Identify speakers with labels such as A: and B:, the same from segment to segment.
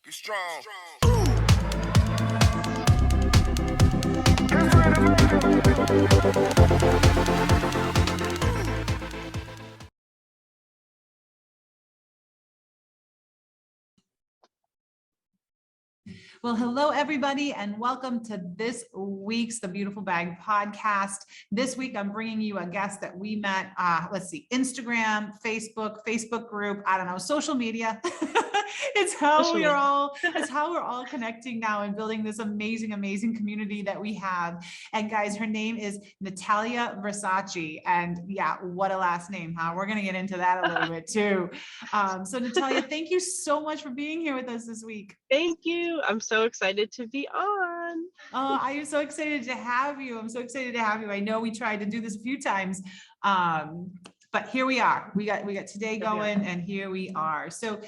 A: Get strong.
B: Well, hello, everybody, and welcome to this week's The Beautiful Bag podcast. This week, I'm bringing you a guest that we met, Instagram, Facebook group, I don't know, social media. It's how we're all connecting now and building this amazing, amazing community that we have. And guys, her name is Natalia Versace. And yeah, what a last name, huh? We're going to get into that a little bit too. So Natalia, thank you so much for being here with us this week.
C: Thank you. I'm so excited to be on.
B: Oh, I am so excited to have you. I'm so excited to have you. I know we tried to do this a few times, but here we are. We got today going, and here we are. So,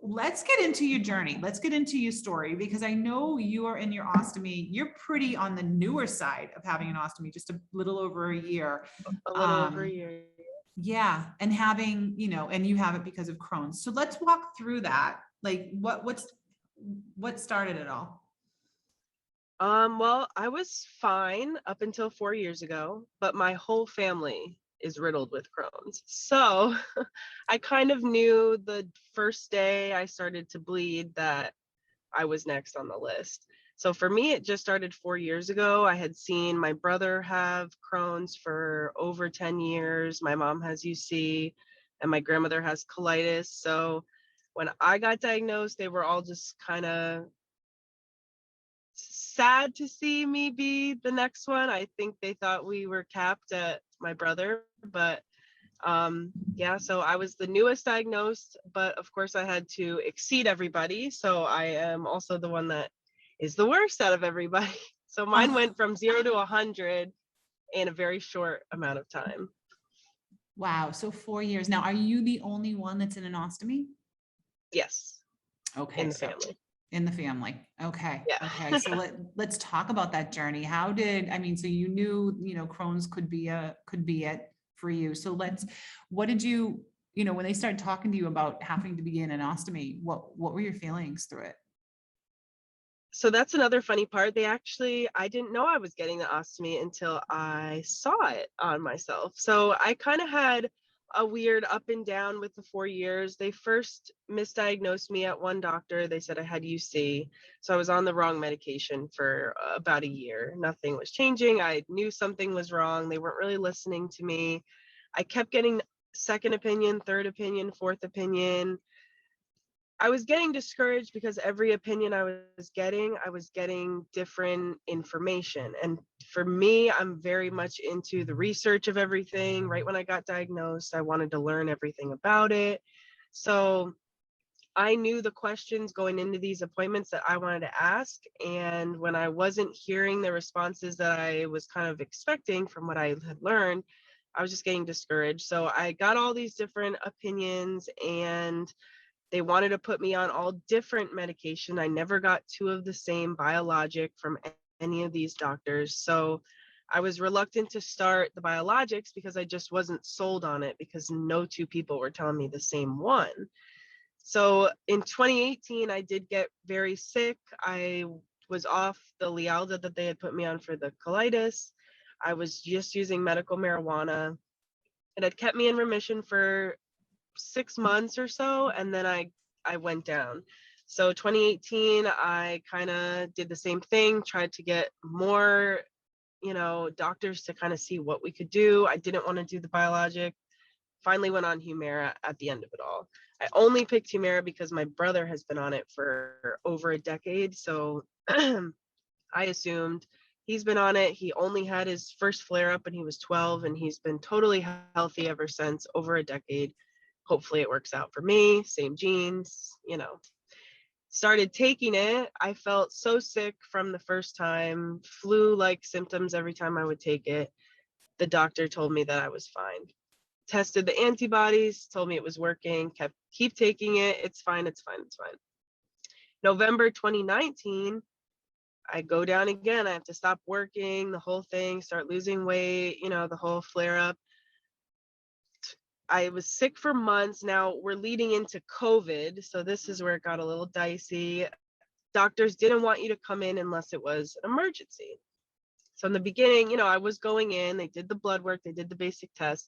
B: let's get into your journey. Let's get into your story, because I know you are in your ostomy. You're pretty on the newer side of having an ostomy, just a little over a year.
C: Over a year.
B: Yeah, and having, and you have it because of Chrons. So let's walk through that. Like, what started it all?
C: Well, I was fine up until 4 years ago, but my whole family is riddled with Crohn's. So I kind of knew the first day I started to bleed that I was next on the list. So for me, it just started 4 years ago. I had seen my brother have Crohn's for over 10 years. My mom has UC and my grandmother has colitis. So when I got diagnosed, they were all just kind of sad to see me be the next one. I think they thought we were capped at my brother, but so I was the newest diagnosed, but of course I had to exceed everybody. So I am also the one that is the worst out of everybody. So mine went from 0 to 100 in a very short amount of time.
B: Wow. So 4 years. Now, are you the only one that's in an ostomy?
C: Yes.
B: Okay.
C: In the family.
B: In the family. Okay.
C: Yeah.
B: Okay. So let's talk about that journey. So you knew, Crohn's could be it for you. So what did you, when they started talking to you about having to begin an ostomy, what were your feelings through it?
C: So that's another funny part. I didn't know I was getting the ostomy until I saw it on myself. So I kind of had a weird up and down with the 4 years. They first misdiagnosed me at one doctor. They said I had UC. So I was on the wrong medication for about a year. Nothing was changing. I knew something was wrong. They weren't really listening to me. I kept getting second opinion, third opinion, fourth opinion. I was getting discouraged because every opinion I was getting different information. And for me, I'm very much into the research of everything. Right when I got diagnosed, I wanted to learn everything about it. So I knew the questions going into these appointments that I wanted to ask. And when I wasn't hearing the responses that I was kind of expecting from what I had learned, I was just getting discouraged. So I got all these different opinions, and they wanted to put me on all different medication. I never got two of the same biologic from any of these doctors. So I was reluctant to start the biologics because I just wasn't sold on it, because no two people were telling me the same one. So in 2018, I did get very sick. I was off the Lialda that they had put me on for the colitis. I was just using medical marijuana. It had kept me in remission for 6 months or so, and then I went down. So 2018, I kind of did the same thing, tried to get more doctors to kind of see what we could do. I didn't want to do the biologic. Finally went on Humira at the end of it all. I only picked Humira because my brother has been on it for over a decade, so I assumed he's been on it. He only had his first flare up when he was 12, and he's been totally healthy ever since, over a decade. Hopefully it works out for me. Same genes, Started taking it. I felt so sick from the first time, flu-like symptoms every time I would take it. The doctor told me that I was fine. Tested the antibodies, told me it was working, keep taking it. It's fine. November 2019, I go down again. I have to stop working, the whole thing, start losing weight, the whole flare up. I was sick for months. Now we're leading into COVID. So this is where it got a little dicey. Doctors didn't want you to come in unless it was an emergency. So in the beginning, I was going in, they did the blood work, they did the basic tests.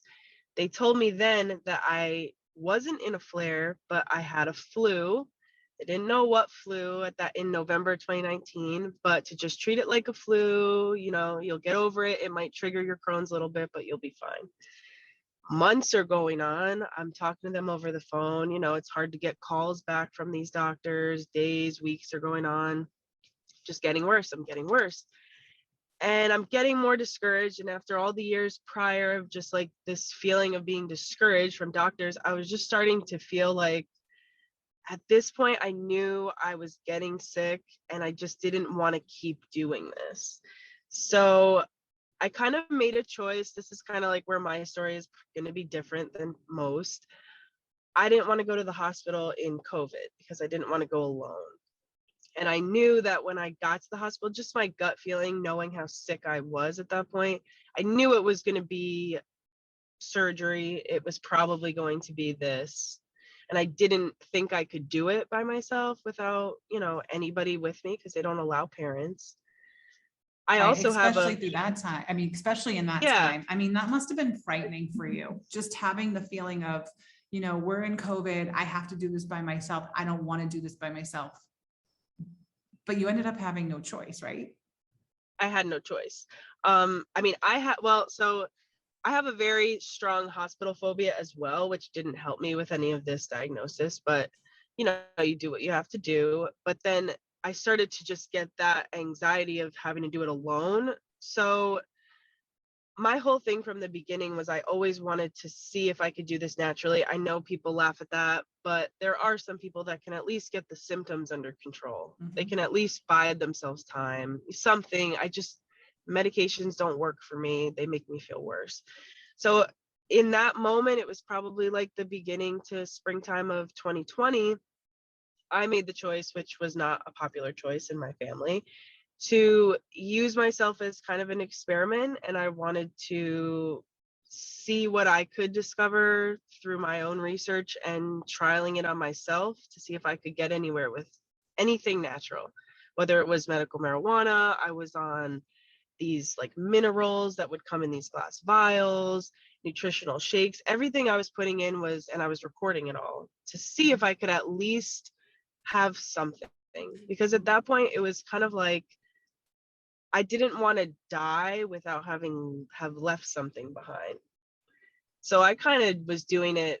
C: They told me then that I wasn't in a flare, but I had a flu. I didn't know what flu in November 2019, but to just treat it like a flu, you'll get over it. It might trigger your Crohn's a little bit, but you'll be fine. Months are going on. I'm talking to them over the phone. It's hard to get calls back from these doctors. Days, weeks are going on. Just getting worse. I'm getting worse. And I'm getting more discouraged. And after all the years prior of just like this feeling of being discouraged from doctors, I was just starting to feel like at this point, I knew I was getting sick and I just didn't want to keep doing this. So I kind of made a choice. This is kind of like where my story is going to be different than most. I didn't want to go to the hospital in COVID because I didn't want to go alone. And I knew that when I got to the hospital, just my gut feeling, knowing how sick I was at that point, I knew it was going to be surgery. It was probably going to be this. And I didn't think I could do it by myself without, anybody with me because they don't allow parents. I
B: Right,
C: also have
B: especially through that time. I mean, especially in that time. I mean, that must have been frightening for you, just having the feeling of, we're in COVID. I have to do this by myself. I don't want to do this by myself. But you ended up having no choice, right?
C: I had no choice. So I have a very strong hospital phobia as well, which didn't help me with any of this diagnosis, but you do what you have to do. But then I started to just get that anxiety of having to do it alone. So my whole thing from the beginning was I always wanted to see if I could do this naturally. I know people laugh at that, but there are some people that can at least get the symptoms under control. Mm-hmm. They can at least buy themselves time, something. Medications don't work for me. They make me feel worse. So in that moment, it was probably like the beginning to springtime of 2020. I made the choice, which was not a popular choice in my family, to use myself as kind of an experiment. And I wanted to see what I could discover through my own research and trialing it on myself to see if I could get anywhere with anything natural, whether it was medical marijuana. I was on these like minerals that would come in these glass vials, nutritional shakes. Everything I was putting in and I was recording it all to see if I could at least have something. Because at that point, it was kind of like, I didn't want to die without have left something behind. So I kind of was doing it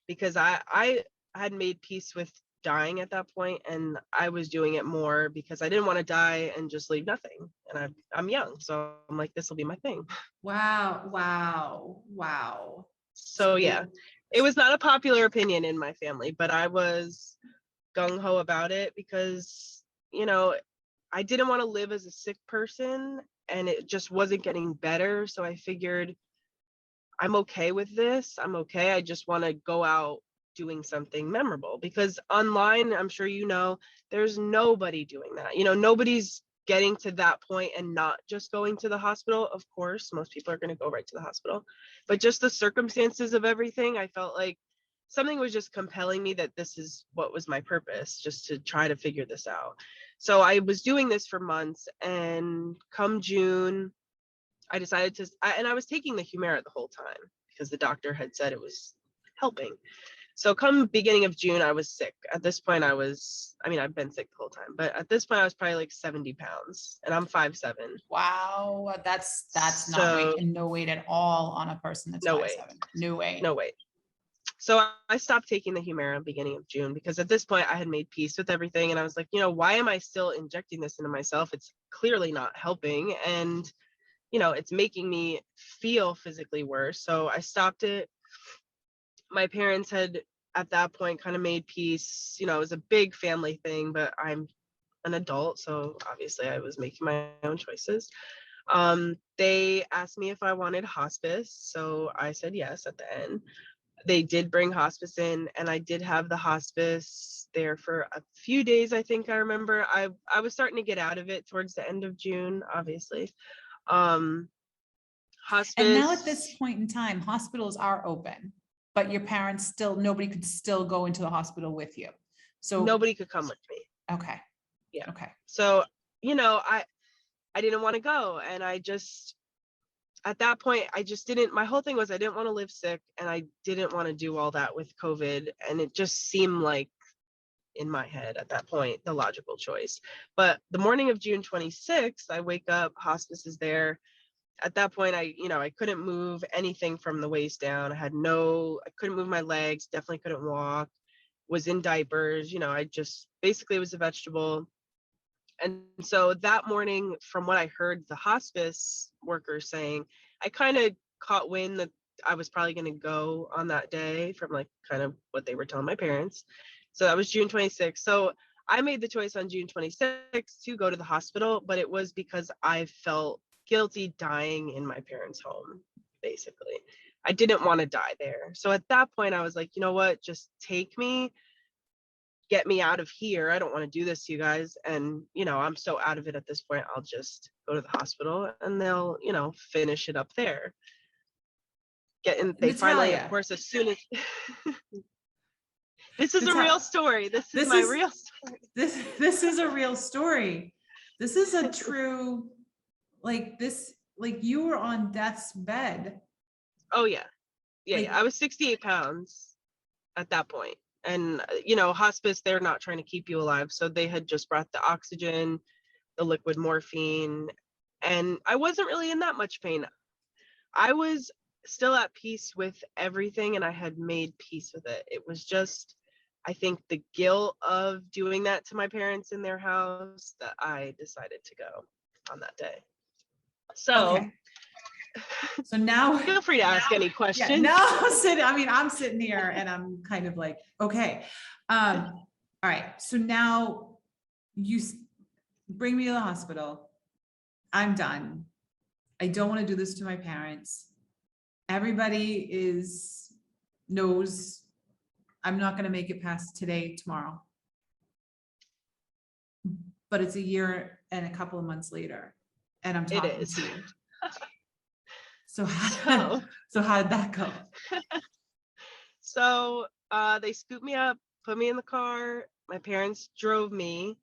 C: because I had made peace with dying at that point, and I was doing it more because I didn't want to die and just leave nothing. And I'm young, so I'm like, this will be my thing.
B: Wow.
C: So yeah, it was not a popular opinion in my family, but I was gung-ho about it because, I didn't want to live as a sick person and it just wasn't getting better. So I figured I'm okay with this. I'm okay. I just want to go out doing something memorable because online, I'm sure there's nobody doing that. Nobody's getting to that point and not just going to the hospital. Of course, most people are going to go right to the hospital, but just the circumstances of everything, I felt like something was just compelling me that this is what was my purpose, just to try to figure this out. So I was doing this for months, and come June, I decided and I was taking the Humira the whole time because the doctor had said it was helping. So come beginning of June, I was sick. At this point, I've been sick the whole time, but at this point I was probably like 70 pounds and I'm 5'7".
B: Wow. That's not weight and no weight at all on a person that's 5'7". No weight.
C: So I stopped taking the Humira beginning of June because at this point I had made peace with everything. And I was like, why am I still injecting this into myself? It's clearly not helping. And, it's making me feel physically worse. So I stopped it. My parents had at that point kind of made peace. It was a big family thing, but I'm an adult. So obviously I was making my own choices. They asked me if I wanted hospice. So I said yes at the end. They did bring hospice in, and I did have the hospice there for a few days. I think I remember I was starting to get out of it towards the end of June, obviously. Hospice.
B: And now at this point in time, hospitals are open, but your parents nobody could still go into the hospital with you. So
C: nobody could come with me.
B: Okay.
C: Yeah.
B: Okay.
C: So, I didn't want to go. And at that point, my whole thing was I didn't want to live sick, and I didn't want to do all that with COVID. And it just seemed like, in my head at that point, the logical choice. But the morning of June 26th, I wake up, hospice is there. At that point, I couldn't move anything from the waist down. I couldn't move my legs, definitely couldn't walk, was in diapers, I just basically was a vegetable. And so that morning, from what I heard the hospice workers saying, I kind of caught wind that I was probably going to go on that day from like kind of what they were telling my parents. So that was June 26th. So I made the choice on June 26th to go to the hospital, but it was because I felt guilty dying in my parents' home, basically. I didn't want to die there. So at that point, I was like, you know what, just take me, get me out of here. I don't want to do this to you guys. And, I'm so out of it at this point, I'll just go to the hospital and they'll, finish it up there. They finally, of course, as soon as this is a real story. This is my real story.
B: This is a real story. This is a true, like you were on death's bed.
C: Oh yeah. Yeah. I was 68 pounds at that point. And, hospice, they're not trying to keep you alive. So they had just brought the oxygen, the liquid morphine, and I wasn't really in that much pain. I was still at peace with everything, and I had made peace with it. It was just, I think, the guilt of doing that to my parents in their house that I decided to go on that day. So,
B: okay. So now
C: feel free to ask any questions.
B: Yeah, I'm sitting here and I'm kind of like, okay. All right. So now you bring me to the hospital. I'm done. I don't want to do this to my parents. Everybody knows I'm not going to make it past today, tomorrow. But it's a year and a couple of months later, and I'm talking to you. So how did that go?
C: So they scooped me up, put me in the car. My parents drove me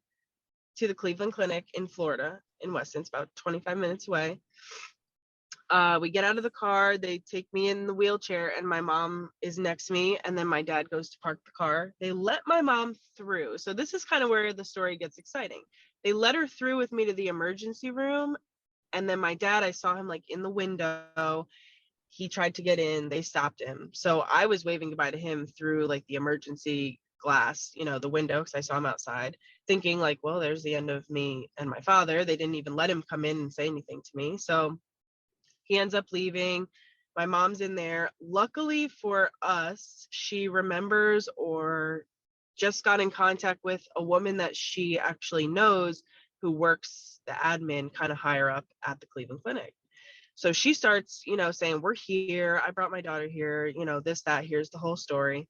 C: to the Cleveland Clinic in Florida, in Weston. It's about 25 minutes away. We get out of the car, they take me in the wheelchair, and my mom is next to me, and then my dad goes to park the car. They let my mom through. So this is kind of where the story gets exciting. They let her through with me to the emergency room, and then my dad, I saw him like in the window. He tried to get in, they stopped him. So I was waving goodbye to him through like the emergency glass, the window, because I saw him outside, thinking like, well, there's the end of me and my father. They didn't even let him come in and say anything to me. So he ends up leaving. My mom's in there. Luckily for us, she remembers or just got in contact with a woman that she actually knows who works the admin kind of higher up at the Cleveland Clinic. So she starts, saying, we're here. I brought my daughter here, this, that, here's the whole story.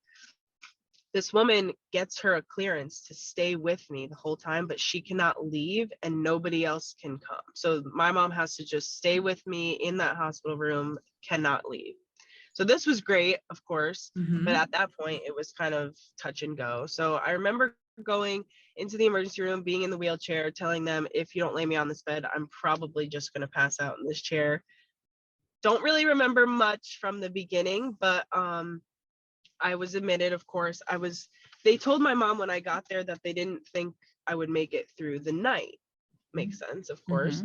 C: This woman gets her a clearance to stay with me the whole time, but she cannot leave and nobody else can come. So my mom has to just stay with me in that hospital room, cannot leave. So this was great, of course, but at that point it was kind of touch and go. So I remember going into the emergency room, being in the wheelchair, telling them, if you don't lay me on this bed, I'm probably just going to pass out in this chair. Don't really remember much from the beginning, but I was admitted, of course. They told my mom when I got there that they didn't think I would make it through the night. Makes sense, of course.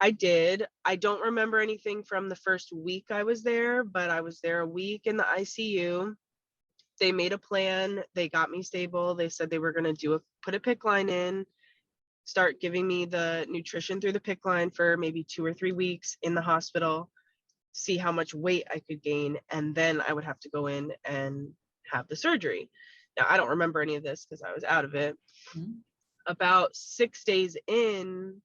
C: I did. I don't remember anything from the first week I was there, but I was there a week in the ICU. They made a plan. They got me stable. They said they were going to put a PICC line in, start giving me the nutrition through the PICC line for maybe 2 or 3 weeks in the hospital, see how much weight I could gain, and then I would have to go in and have the surgery. Now, I don't remember any of this because I was out of it. About 6 days in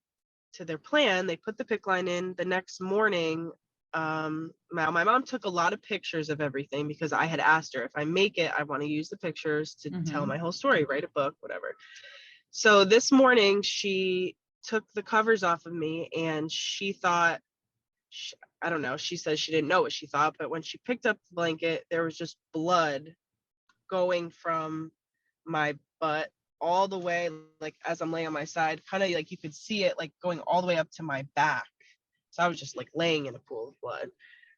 C: to their plan, they put the PICC line in. The next morning, my mom took a lot of pictures of everything because I had asked her, if I make it, I want to use the pictures to tell my whole story, write a book, whatever. So this morning, she took the covers off of me, and she thought, I don't know. She says she didn't know what she thought, but when she picked up the blanket, there was just blood going from my butt all the way, like as I'm laying on my side, kind of like you could see it like going all the way up to my back. So I was just like laying in a pool of blood.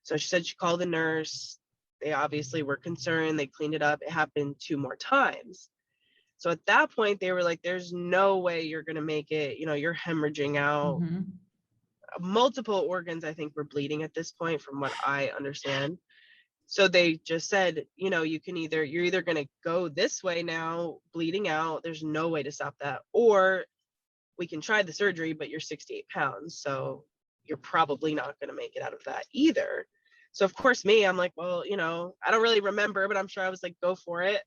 C: So she said she called the nurse. They obviously were concerned. They cleaned it up. It happened 2 more times. So at that point, they were like, there's no way you're going to make it. You know, you're hemorrhaging out.
B: Mm-hmm.
C: Multiple organs, I think, were bleeding at this point, from what I understand. So they just said, you know, you're either going to go this way now, bleeding out. There's no way to stop that. Or we can try the surgery, but you're 68 pounds. So you're probably not going to make it out of that either. So of course I'm like, well, you know, I don't really remember, but I'm sure I was like, go for it.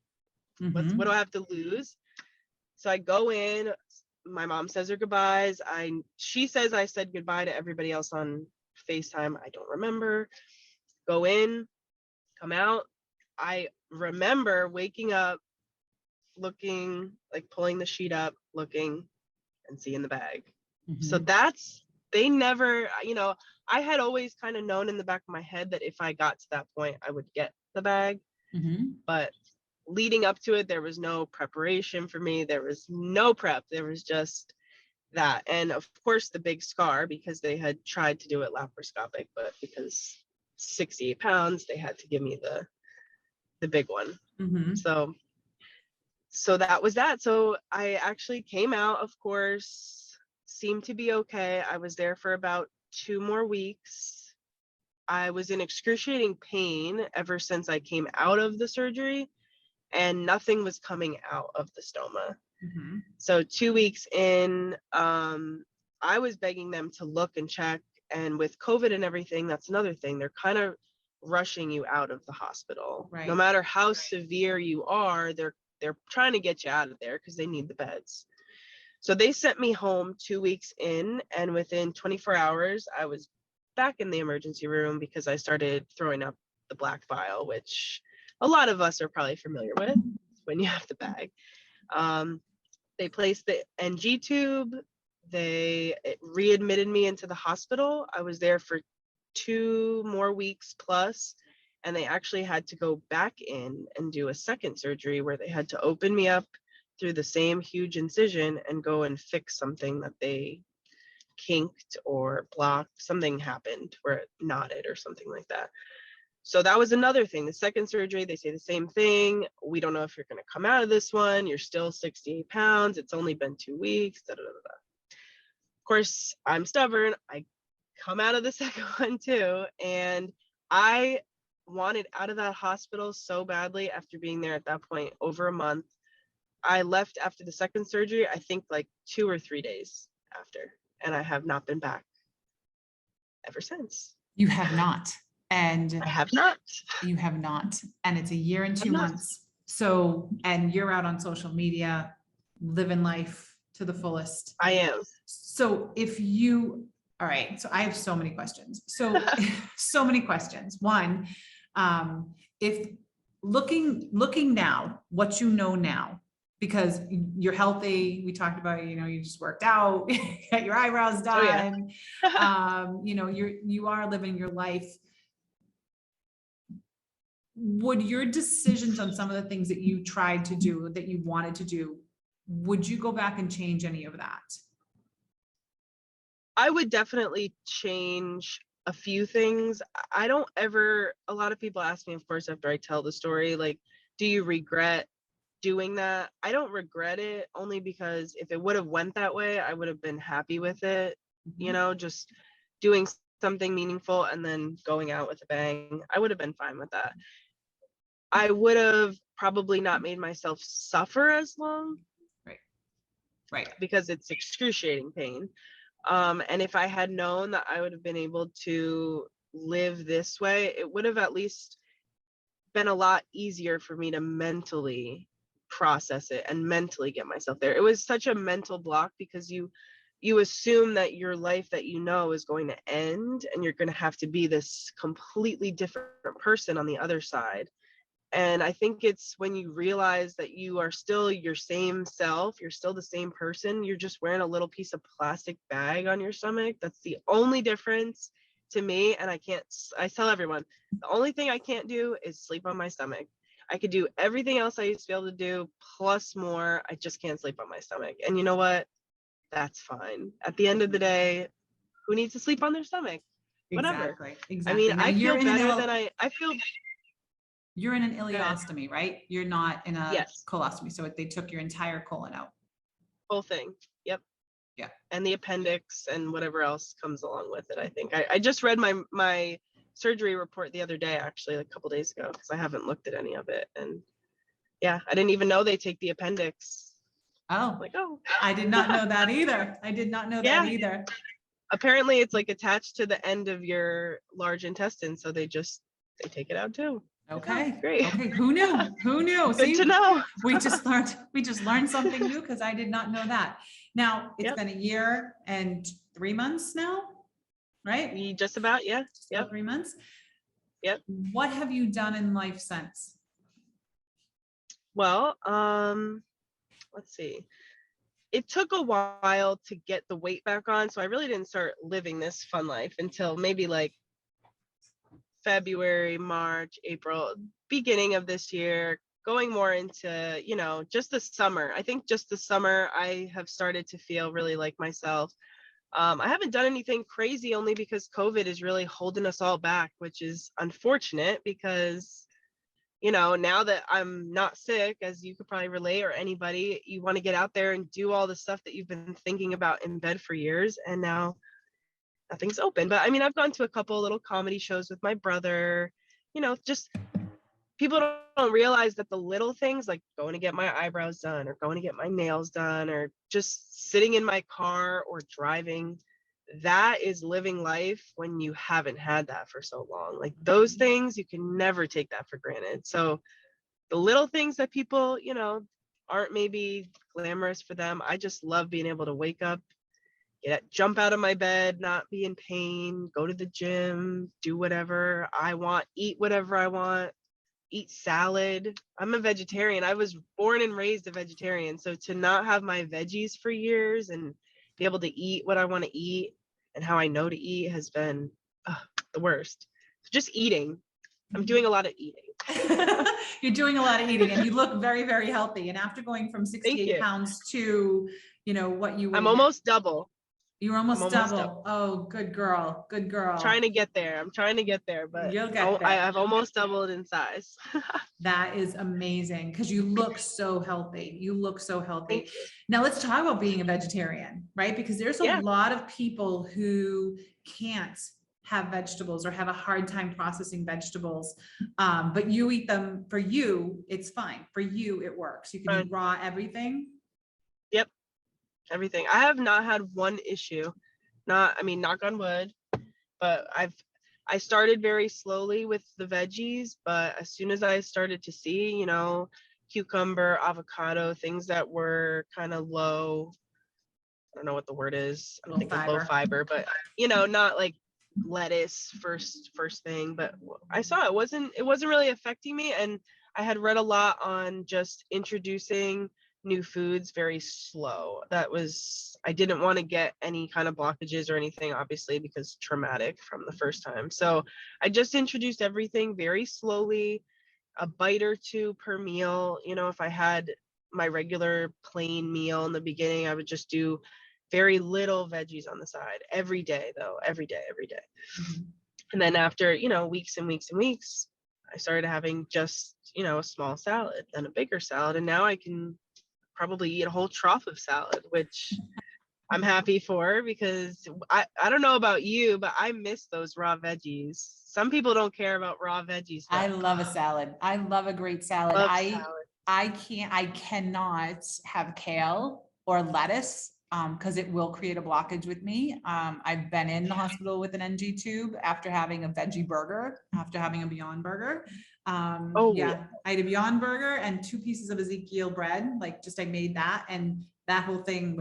B: Mm-hmm.
C: What do I have to lose? So I go in, my mom says her goodbyes. She says I said goodbye to everybody else on FaceTime. I don't remember. Go in, come out. I remember waking up, looking, like pulling the sheet up, looking and seeing the bag. So
B: Mm-hmm.
C: they never, you know, I had always kind of known in the back of my head that if I got to that point, I would get the bag.
B: Mm-hmm.
C: But leading up to it, there was no preparation for me. There was no prep. There was just that. And of course, the big scar, because they had tried to do it laparoscopic, but because 68 pounds, they had to give me the big one.
B: Mm-hmm.
C: So that was that. So I actually came out, of course, seemed to be okay. I was there for about 2 more weeks. I was in excruciating pain ever since I came out of the surgery, and nothing was coming out of the stoma.
B: Mm-hmm.
C: So 2 weeks in, I was begging them to look and check. And with COVID and everything, that's another thing. They're kind of rushing you out of the hospital.
B: Right.
C: No matter how severe you are, they're trying to get you out of there because they need the beds. So they sent me home 2 weeks in, and within 24 hours, I was back in the emergency room because I started throwing up the black bile, which a lot of us are probably familiar with when you have the bag. They placed the NG tube. They readmitted me into the hospital. I was there for 2 more weeks plus, and they actually had to go back in and do a second surgery where they had to open me up through the same huge incision and go and fix something that they kinked or blocked. Something happened where it knotted or something like that. So that was another thing. The second surgery, they say the same thing. We don't know if you're going to come out of this one. You're still 68 pounds. It's only been 2 weeks. Da, da, da, da. Of course, I'm stubborn. I come out of the second one too. And I wanted out of that hospital so badly after being there at that point over a month. I left after the second surgery, I think like 2 or 3 days after. And I have not been back ever since.
B: You have not. And
C: I have not.
B: you have not. And it's a year and 2
C: not.
B: months. So, and you're out on social media, living life to the fullest.
C: I am.
B: So all right. So I have so many questions. So, so many questions. One, if looking now, what you know now, because you're healthy, we talked about, you just worked out, got your eyebrows done.
C: Oh, yeah.
B: You are living your life. Would your decisions on some of the things that you tried to do, that you wanted to do, would you go back and change any of that?
C: I would definitely change a few things. A lot of people ask me, of course, after I tell the story, like, do you regret doing that? I don't regret it, only because if it would have went that way, I would have been happy with it, just doing something meaningful and then going out with a bang. I would have been fine with that. I would have probably not made myself suffer as long.
B: Right.
C: Because it's excruciating pain. And if I had known that I would have been able to live this way, it would have at least been a lot easier for me to mentally process it and mentally get myself there. It was such a mental block because you assume that your life that is going to end and you're going to have to be this completely different person on the other side. And I think it's when you realize that you are still your same self, you're still the same person, you're just wearing a little piece of plastic bag on your stomach. That's the only difference. It's to me, and I tell everyone, the only thing I can't do is sleep on my stomach. I could do everything else I used to be able to do, plus more. I just can't sleep on my stomach. And you know what? That's fine. At the end of the day, who needs to sleep on their stomach? Whatever.
B: Exactly.
C: I mean,
B: Now
C: I
B: you're
C: feel
B: in
C: better
B: an
C: than I feel.
B: you're in an
C: Good.
B: ileostomy, right? You're not in a
C: Yes,
B: colostomy. So they took your entire colon out.
C: whole thing. Yep.
B: Yeah.
C: And the appendix and whatever else comes along with it. I think I just read my surgery report the other day, actually, like a couple days ago, because I haven't looked at any of it. And yeah, I didn't even know they take the appendix.
B: Oh,
C: Like, oh,
B: I did not know that either. I did not know that
C: yeah.
B: either.
C: Apparently it's like attached to the end of your large intestine, so they take it out too.
B: Okay.
C: Oh, great.
B: Okay. Who knew? Who knew?
C: Good to know.
B: We just learned something new, because I did not know that. Now it's
C: Yep.
B: been a year and 3 months now, right?
C: We just about, yeah.
B: Just about
C: Yep.
B: 3 months.
C: Yep.
B: What have you done in life since?
C: Well, let's see. It took a while to get the weight back on, so I really didn't start living this fun life until maybe like February, March, April, beginning of this year, going more into, just the summer. I think just the summer I have started to feel really like myself. I haven't done anything crazy, only because COVID is really holding us all back, which is unfortunate because, now that I'm not sick, as you could probably relate, or anybody, you want to get out there and do all the stuff that you've been thinking about in bed for years. And now nothing's open. But I mean, I've gone to a couple little comedy shows with my brother, just people don't realize that the little things, like going to get my eyebrows done or going to get my nails done or just sitting in my car or driving, that is living life when you haven't had that for so long. Like those things, you can never take that for granted. So the little things that people, aren't maybe glamorous for them, I just love being able to wake up, jump out of my bed, not be in pain, go to the gym, do whatever I want, eat whatever I want, eat salad. I'm a vegetarian. I was born and raised a vegetarian. So to not have my veggies for years and be able to eat what I want to eat and how I know to eat has been the worst. So just eating. I'm doing a lot of eating.
B: You're doing a lot of eating, and you look very, very healthy. And after going from 68 pounds to, what you weigh
C: I'm
B: now.
C: almost double.
B: You're almost double. Oh, good girl. Good girl.
C: Trying to get there. I'm trying to get there, but
B: you'll get there.
C: I've almost doubled in size.
B: That is amazing, because you look so healthy. You look so healthy. Now let's talk about being a vegetarian, right? Because there's a lot of people who can't have vegetables or have a hard time processing vegetables, but you eat them. For you, it's fine. For you, it works. You can eat raw everything.
C: Yep. Everything. I have not had one issue. Knock on wood, but I started very slowly with the veggies, but as soon as I started to see, cucumber, avocado, things that were kind of low, I don't know what the word is. I'm thinking low fiber, but not like lettuce first thing, but I saw it wasn't really affecting me. And I had read a lot on just introducing new foods very slow. I didn't want to get any kind of blockages or anything, obviously, because traumatic from the first time. So I just introduced everything very slowly, a bite or two per meal. If I had my regular plain meal in the beginning, I would just do very little veggies on the side every day, though, every day. Mm-hmm. And then after, weeks and weeks and weeks, I started having just, a small salad, then a bigger salad. And now I can probably eat a whole trough of salad, which I'm happy for, because I don't know about you, but I miss those raw veggies. Some people don't care about raw veggies.
B: I love a salad. I love a great salad. I cannot have kale or lettuce because it will create a blockage with me. I've been in the hospital with an NG tube after having a veggie burger, after having a Beyond Burger. I had a Beyond Burger and 2 pieces of Ezekiel bread. I made that, and that whole thing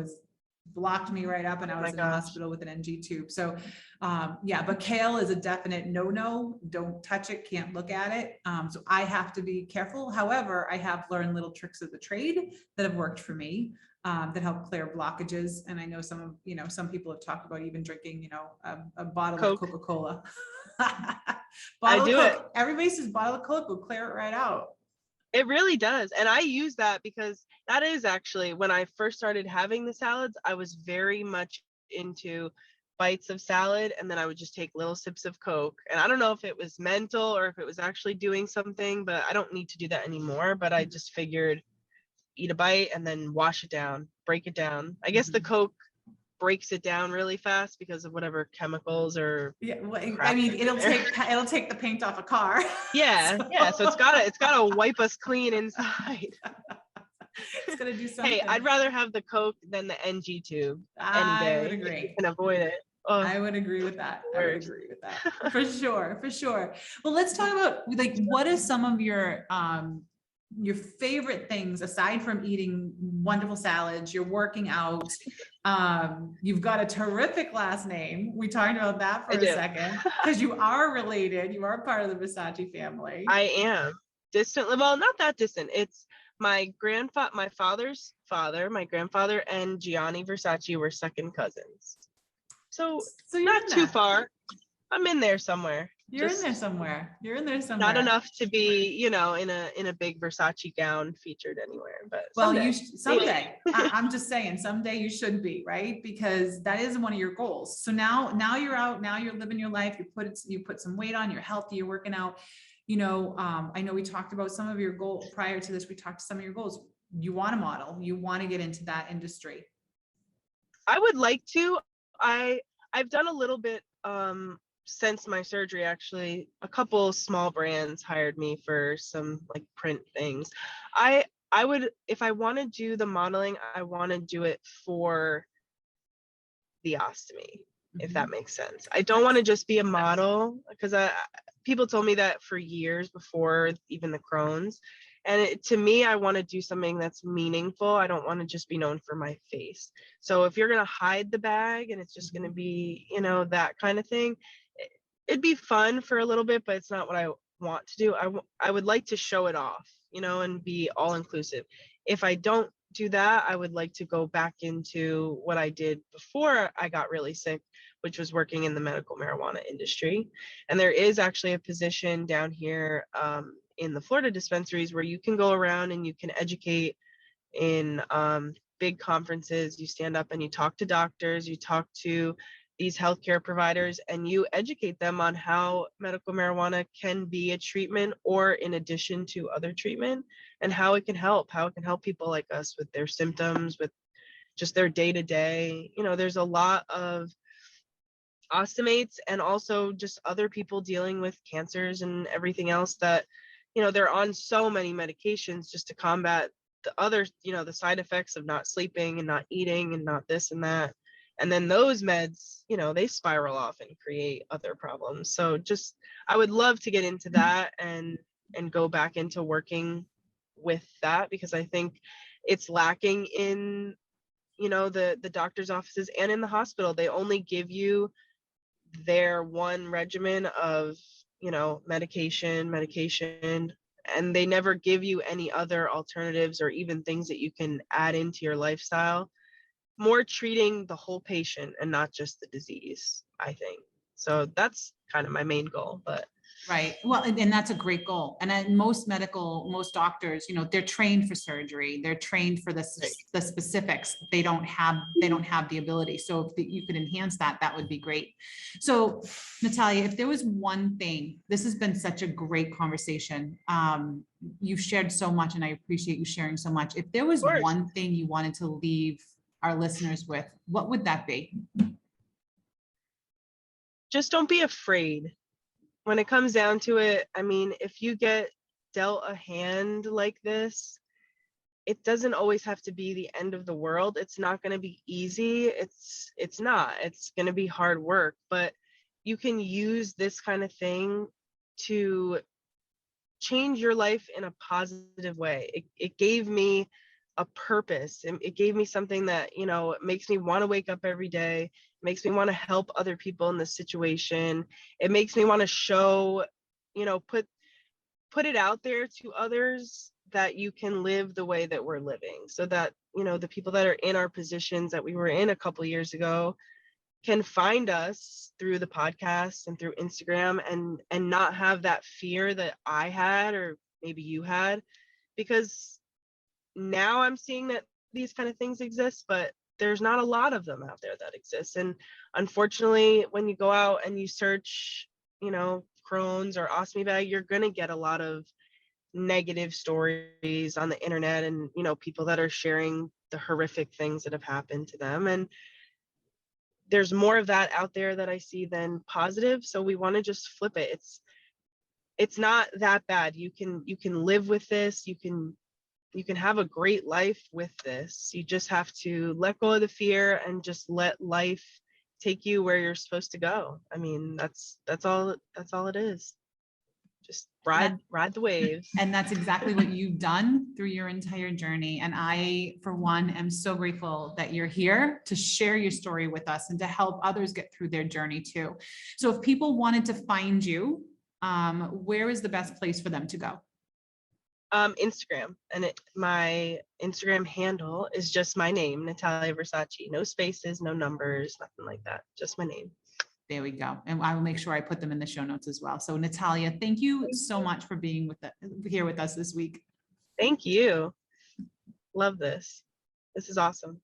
B: blocked me right up, and I was in the hospital with an NG tube. So but kale is a definite no. Don't touch it, can't look at it. So I have to be careful. However, I have learned little tricks of the trade that have worked for me. that help clear blockages. And I know some people have talked about even drinking, a bottle of
C: Coke.
B: Coca-Cola.
C: I
B: Bottle of
C: do it.
B: Coke. Everybody says bottle of Coke will clear it right out.
C: It really does. And I use that because that is actually when I first started having the salads, I was very much into bites of salad, and then I would just take little sips of Coke. And I don't know if it was mental or if it was actually doing something, but I don't need to do that anymore. But I just figured eat a bite and then wash it down, break it down. I guess the Coke breaks it down really fast because of whatever chemicals or
B: Yeah, well,
C: crap
B: I mean,
C: are in
B: it'll
C: there.
B: take the paint off a car.
C: Yeah, yeah. So it's gotta wipe us clean inside.
B: It's gonna do something.
C: Hey, I'd rather have the Coke than the NG tube any
B: I would
C: day.
B: agree.
C: If you can avoid it. Oh,
B: I would agree with that. I would
C: worst.
B: agree with that for sure, for sure. Well, let's talk about like what is some of your favorite things aside from eating wonderful salads, you're working out. You've got a terrific last name. We talked about that for a second because you are related. You are part of the Versace family.
C: I am distantly, well, not that distant. It's my father's father, my grandfather, and Gianni Versace were second cousins. So
B: you're
C: not too far. I'm in there somewhere.
B: You're in there somewhere. You're in there somewhere.
C: Not enough to be, in a big Versace gown featured anywhere, but
B: well,
C: someday.
B: I'm just saying, someday you should be, right? Because that is one of your goals. So now you're out. Now you're living your life. You put some weight on. You're healthy. You're working out. I know we talked about some of your goals prior to this. We talked to some of your goals. You want to model. You want to get into that industry.
C: I would like to. I've done a little bit since my surgery. Actually, a couple small brands hired me for some like print things. I would, if I want to do the modeling, I want to do it for the ostomy, if that makes sense. I don't want to just be a model because people told me that for years before even the Chrons. And to me, I want to do something that's meaningful. I don't want to just be known for my face. So if you're going to hide the bag and it's just going to be, that kind of thing, it'd be fun for a little bit, but it's not what I want to do. I would like to show it off, and be all inclusive. If I don't do that, I would like to go back into what I did before I got really sick, which was working in the medical marijuana industry. And there is actually a position down here in the Florida dispensaries where you can go around and you can educate in big conferences. You stand up and you talk to doctors, you talk to these healthcare providers, and you educate them on how medical marijuana can be a treatment or in addition to other treatment, and how it can help people like us with their symptoms, with just their day-to-day. There's a lot of ostomates and also just other people dealing with cancers and everything else that, they're on so many medications just to combat the other, the side effects of not sleeping and not eating and not this and that. And then those meds, they spiral off and create other problems. So just, I would love to get into that and go back into working with that, because I think it's lacking in, the doctor's offices and in the hospital. They only give you their one regimen of, medication, and they never give you any other alternatives or even things that you can add into your lifestyle. More treating the whole patient and not just the disease, I think. So that's kind of my main goal. But
B: right. Well, and that's a great goal. And most doctors, they're trained for surgery. They're trained for the specifics. They don't have the ability. So if you could enhance that, that would be great. So Natalia, if there was one thing, this has been such a great conversation. You've shared so much and I appreciate you sharing so much. If there was one thing you wanted to leave our listeners with, what would that be?
C: Just don't be afraid. When it comes down to it, I mean, if you get dealt a hand like this, it doesn't always have to be the end of the world. It's not going to be easy. It's going to be hard work, but you can use this kind of thing to change your life in a positive way. It gave me a purpose, and it gave me something that, it makes me want to wake up every day, makes me want to help other people in this situation. It makes me want to show, put it out there to others that you can live the way that we're living, so that, you know, the people that are in our positions that we were in a couple years ago can find us through the podcast and through Instagram, and not have that fear that I had, or maybe you had, because now I'm seeing that these kind of things exist, but there's not a lot of them out there that exist. And unfortunately, when you go out and you search, you know, Chrons or Ostomy bag, you're going to get a lot of negative stories on the internet, and, you know, people that are sharing the horrific things that have happened to them. And there's more of that out there that I see than positive. So we want to just flip it. It's not that bad. You can live with this. You can have a great life with this. You just have to let go of the fear and just let life take you where you're supposed to go. I mean, that's all it is. Just ride the waves.
B: And that's exactly what you've done through your entire journey. And I, for one, am so grateful that you're here to share your story with us and to help others get through their journey too. So if people wanted to find you, where is the best place for them to go?
C: Instagram, and my Instagram handle is just my name, Natalia Versace. No spaces, no numbers, nothing like that. Just my name.
B: There we go. And I will make sure I put them in the show notes as well. So Natalia, thank you so much for being here with us this week.
C: Thank you. Love this. This is awesome.